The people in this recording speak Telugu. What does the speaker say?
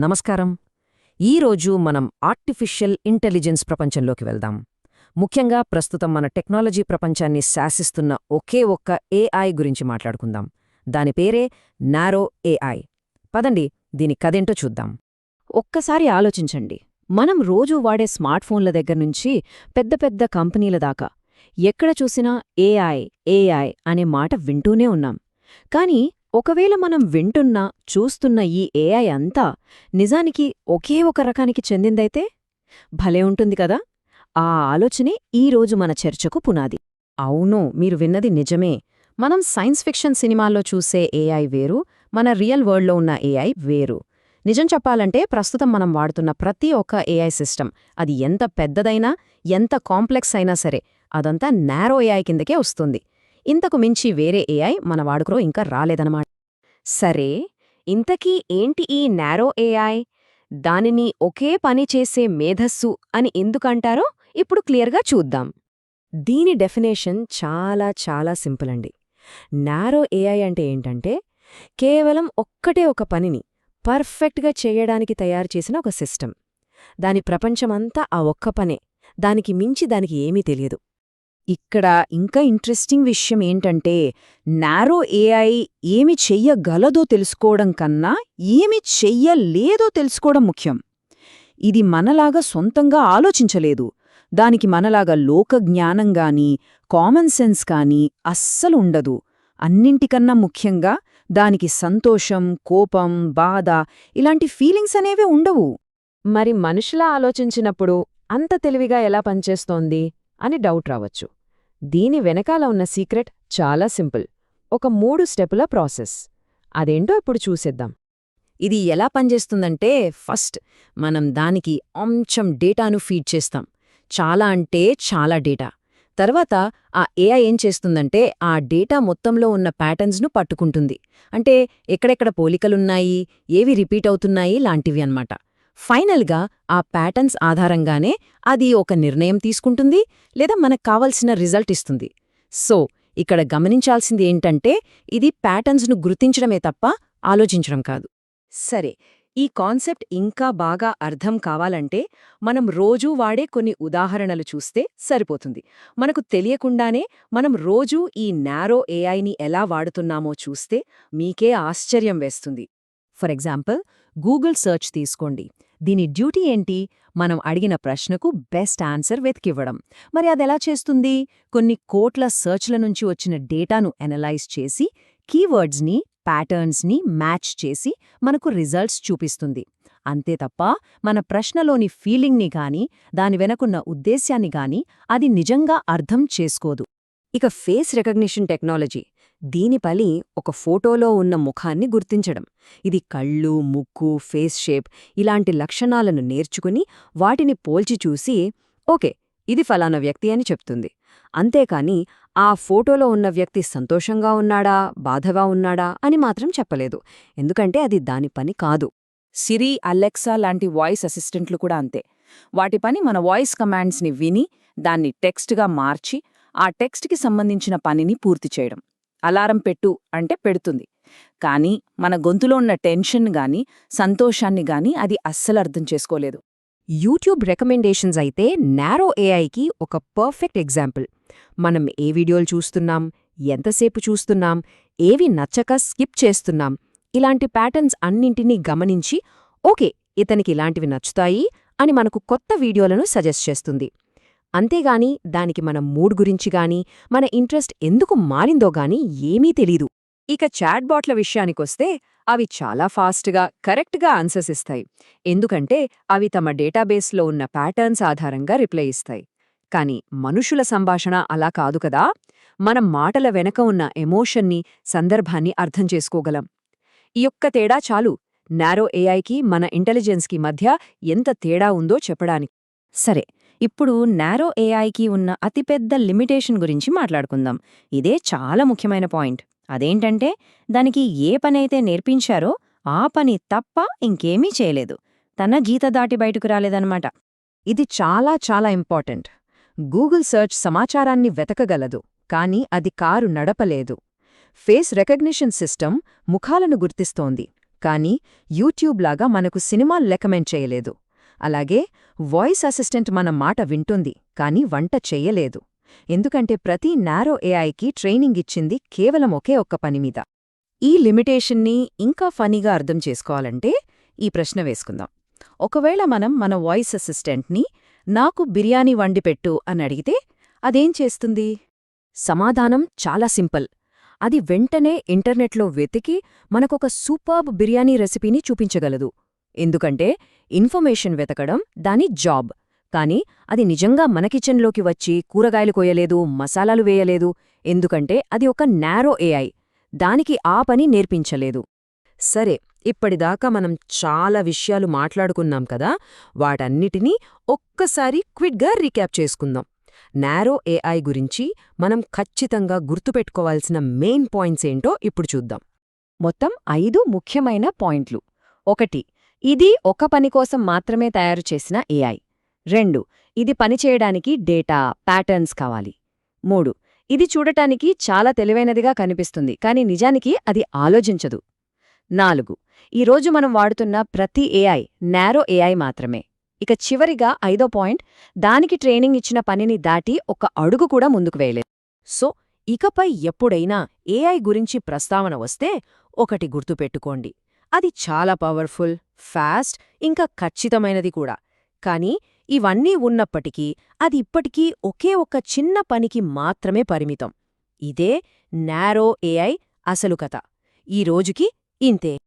నమస్కారం. ఈరోజు మనం ఆర్టిఫిషియల్ ఇంటెలిజెన్స్ ప్రపంచంలోకి వెళ్దాం. ముఖ్యంగా ప్రస్తుతం మన టెక్నాలజీ ప్రపంచాన్ని శాసిస్తున్న ఒకే ఒక్క ఏఐ గురించి మాట్లాడుకుందాం. దాని పేరే నారో ఏఐ. పదండి దీని కథేంటో చూద్దాం. ఒక్కసారి ఆలోచించండి. మనం రోజూ వాడే స్మార్ట్ఫోన్ల దగ్గర్నుంచి పెద్ద పెద్ద కంపెనీల దాకా ఎక్కడ చూసినా ఏఐ ఏఐ అనే మాట వింటూనే ఉన్నాం. కానీ ఒకవేళ మనం వింటున్నా చూస్తున్న ఈ ఏఐ అంతా నిజానికి ఒకే ఒక రకానికి చెందిందైతే భలే ఉంటుంది కదా. ఆ ఆలోచనే ఈరోజు మన చర్చకు పునాది. అవును, మీరు విన్నది నిజమే. మనం సైన్స్ ఫిక్షన్ సినిమాల్లో చూసే ఏఐ వేరు, మన రియల్ వరల్డ్లో ఉన్న ఏఐ వేరు. నిజం చెప్పాలంటే ప్రస్తుతం మనం వాడుతున్న ప్రతి ఒక్క ఏఐ సిస్టమ్, అది ఎంత పెద్దదైనా ఎంత కాంప్లెక్స్ అయినా సరే, అదంతా నారో ఏఐ కిందకే వస్తుంది. ఇంతకు మించి వేరే ఏఐ మన వాడుకలో ఇంకా రాలేదన్నమాట. సరే, ఇంతకీ ఏంటి ఈ నారో ఏఐ? దానిని ఒకే పని చేసే మేధస్సు అని ఎందుకంటారో ఇప్పుడు క్లియర్గా చూద్దాం. దీని డెఫినేషన్ చాలా చాలా సింపుల్ అండి. నారో ఏఐ అంటే ఏంటంటే కేవలం ఒక్కటే ఒక పనిని పర్ఫెక్ట్గా చేయడానికి తయారు చేసిన ఒక సిస్టమ్. దాని ప్రపంచమంతా ఆ ఒక్క పనే, దానికి మించి దానికి ఏమీ తెలియదు. ఇక్కడ ఇంకా ఇంట్రెస్టింగ్ విషయం ఏంటంటే, నారో ఏఐ ఏమి చెయ్యగలదో తెలుసుకోవడం కన్నా ఏమి చెయ్యలేదో తెలుసుకోవడం ముఖ్యం. ఇది మనలాగా సొంతంగా ఆలోచించలేదు. దానికి మనలాగా లోకజ్ఞానంగానీ కామన్ సెన్స్ కానీ అస్సలు ఉండదు. అన్నింటికన్నా ముఖ్యంగా దానికి సంతోషం, కోపం, బాధ ఇలాంటి ఫీలింగ్స్ అనేవే ఉండవు. మరి మనుషులా ఆలోచించినప్పుడు అంత తెలివిగా ఎలా పనిచేస్తోంది అని డౌట్ రావచ్చు. దీని వెనకాల ఉన్న సీక్రెట్ చాలా సింపుల్. ఒక 3 స్టెప్పుల ప్రాసెస్. అదేంటో ఇప్పుడు చూసేద్దాం. ఇది ఎలా పనిచేస్తుందంటే, ఫస్ట్ మనం దానికి కొంచెం డేటాను ఫీడ్ చేస్తాం. చాలా అంటే చాలా డేటా. తర్వాత ఆ ఏఐ ఏం చేస్తుందంటే ఆ డేటా మొత్తంలో ఉన్న ప్యాటర్న్స్ను పట్టుకుంటుంది. అంటే ఎక్కడెక్కడ పోలికలున్నాయి, ఏవి రిపీట్ అవుతున్నాయి లాంటివి అన్నమాట. ఫైనల్గా ఆ ప్యాటర్న్స్ ఆధారంగానే అది ఒక నిర్ణయం తీసుకుంటుంది లేదా మనకు కావలసిన రిజల్ట్ ఇస్తుంది. సో ఇక్కడ గమనించాల్సింది ఏంటంటే, ఇది ప్యాటర్న్స్ను గుర్తించడమే తప్ప ఆలోచించడం కాదు. సరే, ఈ కాన్సెప్ట్ ఇంకా బాగా అర్థం కావాలంటే మనం రోజూ వాడే కొన్ని ఉదాహరణలు చూస్తే సరిపోతుంది. మనకు తెలియకుండానే మనం రోజూ ఈ నారో ఏఐని ఎలా వాడుతున్నామో చూస్తే మీకే ఆశ్చర్యం వేస్తుంది. ఫర్ ఎగ్జాంపుల్, గూగుల్ సెర్చ్ తీసుకోండి. దీని డ్యూటీ ఏంటి? మనం అడిగిన ప్రశ్నకు బెస్ట్ ఆన్సర్ వెతికివ్వడం. మరి అదెలా చేస్తుంది? కొన్ని కోట్ల సెర్చ్ల నుంచి వచ్చిన డేటాను అనలైజ్ చేసి కీవర్డ్స్ని, ప్యాటర్న్స్ని మ్యాచ్ చేసి మనకు రిజల్ట్స్ చూపిస్తుంది. అంతే తప్ప మన ప్రశ్నలోని ఫీలింగ్ని గాని దాని వెనకున్న ఉద్దేశ్యాన్ని గాని అది నిజంగా అర్థం చేసుకోదు. ఇక ఫేస్ రికగ్నిషన్ టెక్నాలజీ. దీని పని ఒక ఫోటోలో ఉన్న ముఖాన్ని గుర్తించడం. ఇది కళ్ళు, ముక్కు, ఫేస్ షేప్ ఇలాంటి లక్షణాలను నేర్చుకుని వాటిని పోల్చి చూసి ఓకే, ఇది ఫలానా వ్యక్తి అని చెప్తుంది. అంతేకాని ఆ ఫోటోలో ఉన్న వ్యక్తి సంతోషంగా ఉన్నాడా, బాధగా ఉన్నాడా అని మాత్రం చెప్పలేదు. ఎందుకంటే అది దాని పని కాదు. సిరి, అలెక్సా లాంటి వాయిస్ అసిస్టెంట్లు కూడా అంతే. వాటి పని మన వాయిస్ కమాండ్స్ని విని దాన్ని టెక్స్ట్గా మార్చి ఆ టెక్స్ట్కి సంబంధించిన పనిని పూర్తి చేయడం. అలారం పెట్టు అంటే పెడుతుంది. కానీ మన గొంతులో ఉన్న టెన్షన్ గాని సంతోషాన్ని గాని అది అస్సలు అర్థం చేసుకోలేదు. యూట్యూబ్ రికమెండేషన్స్ అయితే నారో ఏఐకి ఒక పర్ఫెక్ట్ ఎగ్జాంపుల్. మనం ఏ వీడియోలు చూస్తున్నాం, ఎంతసేపు చూస్తున్నాం, ఏవి నచ్చక స్కిప్ చేస్తున్నాం, ఇలాంటి ప్యాటర్న్స్ అన్నింటినీ గమనించి ఓకే, ఇతనికి ఇలాంటివి నచ్చుతాయి అని మనకు కొత్త వీడియోలను సజెస్ట్ చేస్తుంది. అంతేగాని దానికి మన మూడ్ గురించి గాని మన ఇంట్రెస్ట్ ఎందుకు మారిందో గాని ఏమీ తెలీదు. ఇక చాట్బాట్ల విషయానికొస్తే అవి చాలా ఫాస్ట్గా, కరెక్ట్గా ఆన్సర్స్ ఇస్తాయి. ఎందుకంటే అవి తమ డేటాబేస్లో ఉన్న ప్యాటర్న్స్ ఆధారంగా రిప్లై ఇస్తాయి. కాని మనుషుల సంభాషణ అలా కాదు కదా. మనం మాటల వెనక ఉన్న ఎమోషన్ని, సందర్భాన్ని అర్థం చేసుకోగలం. ఈ ఒక్క తేడా చాలు నారో ఏఐకి మన ఇంటెలిజెన్స్కి మధ్య ఎంత తేడా ఉందో చెప్పడానికి. సరే, ఇప్పుడు నారో ఏఐకి ఉన్న అతిపెద్ద లిమిటేషన్ గురించి మాట్లాడుకుందాం. ఇదే చాలా ముఖ్యమైన పాయింట్. అదేంటంటే దానికి ఏ పనైతే నేర్పించారో ఆ పని తప్ప ఇంకేమీ చేయలేదు. తన గీత దాటి బయటకు రాలేదన్నమాట. ఇది చాలా చాలా ఇంపార్టెంట్. గూగుల్ సెర్చ్ సమాచారాన్ని వెతకగలదు, కానీ అది కారు నడపలేదు. ఫేస్ రికగ్నిషన్ సిస్టమ్ ముఖాలను గుర్తిస్తోంది, కానీ యూట్యూబ్ లాగా మనకు సినిమాలు లెకమెంట్ చేయలేదు. అలాగే వాయిస్ అసిస్టెంట్ మన మాట వింటుంది కానీ వంట చెయ్యలేదు. ఎందుకంటే ప్రతి నారో ఏఐకి ట్రైనింగ్ ఇచ్చింది కేవలం ఒకే ఒక్క పనిమీద. ఈ లిమిటేషన్ని ఇంకా ఫనీగా అర్థం చేసుకోవాలంటే ఈ ప్రశ్న వేసుకుందాం. ఒకవేళ మనం మన వాయిస్ అసిస్టెంట్ని నాకు బిర్యానీ వండిపెట్టు అని అడిగితే అదేం చేస్తుంది? సమాధానం చాలా సింపుల్. అది వెంటనే ఇంటర్నెట్లో వెతికి మనకొక సూపర్బ్ బిర్యానీ రెసిపీని చూపించగలదు. ఎందుకంటే ఇన్ఫర్మేషన్ వెతకడం దాని జాబ్. కానీ అది నిజంగా మన కిచెన్లోకి వచ్చి కూరగాయలు కోయలేదు, మసాలాలు వేయలేదు. ఎందుకంటే అది ఒక నారో ఏఐ. దానికి ఆ పని నేర్పించలేదు. సరే, ఇప్పటిదాకా మనం చాలా విషయాలు మాట్లాడుకున్నాం కదా, వాటన్నిటినీ ఒక్కసారి క్విక్గా రీక్యాప్ చేసుకుందాం. నారో ఏఐ గురించి మనం ఖచ్చితంగా గుర్తుపెట్టుకోవాల్సిన మెయిన్ పాయింట్స్ ఏంటో ఇప్పుడు చూద్దాం. మొత్తం 5 ముఖ్యమైన పాయింట్లు. 1. ఇది ఒక పని కోసం మాత్రమే తయారు చేసిన ఏఐ. 2. ఇది పనిచేయడానికి డేటా, ప్యాటర్న్స్ కావాలి. 3. ఇది చూడటానికి చాలా తెలివైనదిగా కనిపిస్తుంది, కానీ నిజానికి అది ఆలోచించదు. 4. ఈరోజు మనం వాడుతున్న ప్రతి ఏఐ నారో ఏఐ మాత్రమే. ఇక చివరిగా 5వ పాయింట్, దానికి ట్రైనింగ్ ఇచ్చిన పనిని దాటి ఒక అడుగు కూడా ముందుకు వేయలేదు. సో, ఇకపై ఎప్పుడైనా ఏఐ గురించి ప్రస్తావన వస్తే ఒకటి గుర్తుపెట్టుకోండి. అది చాలా పవర్ఫుల్, ఫాస్ట్, ఇంకా ఖచ్చితమైనది కూడా. కానీ ఇవన్నీ ఉన్నప్పటికీ అది ఇప్పటికీ ఒకే ఒక్క చిన్న పనికి మాత్రమే పరిమితం. ఇదే నారో ఏఐ అసలు కథ. ఈ రోజుకి ఇంతే.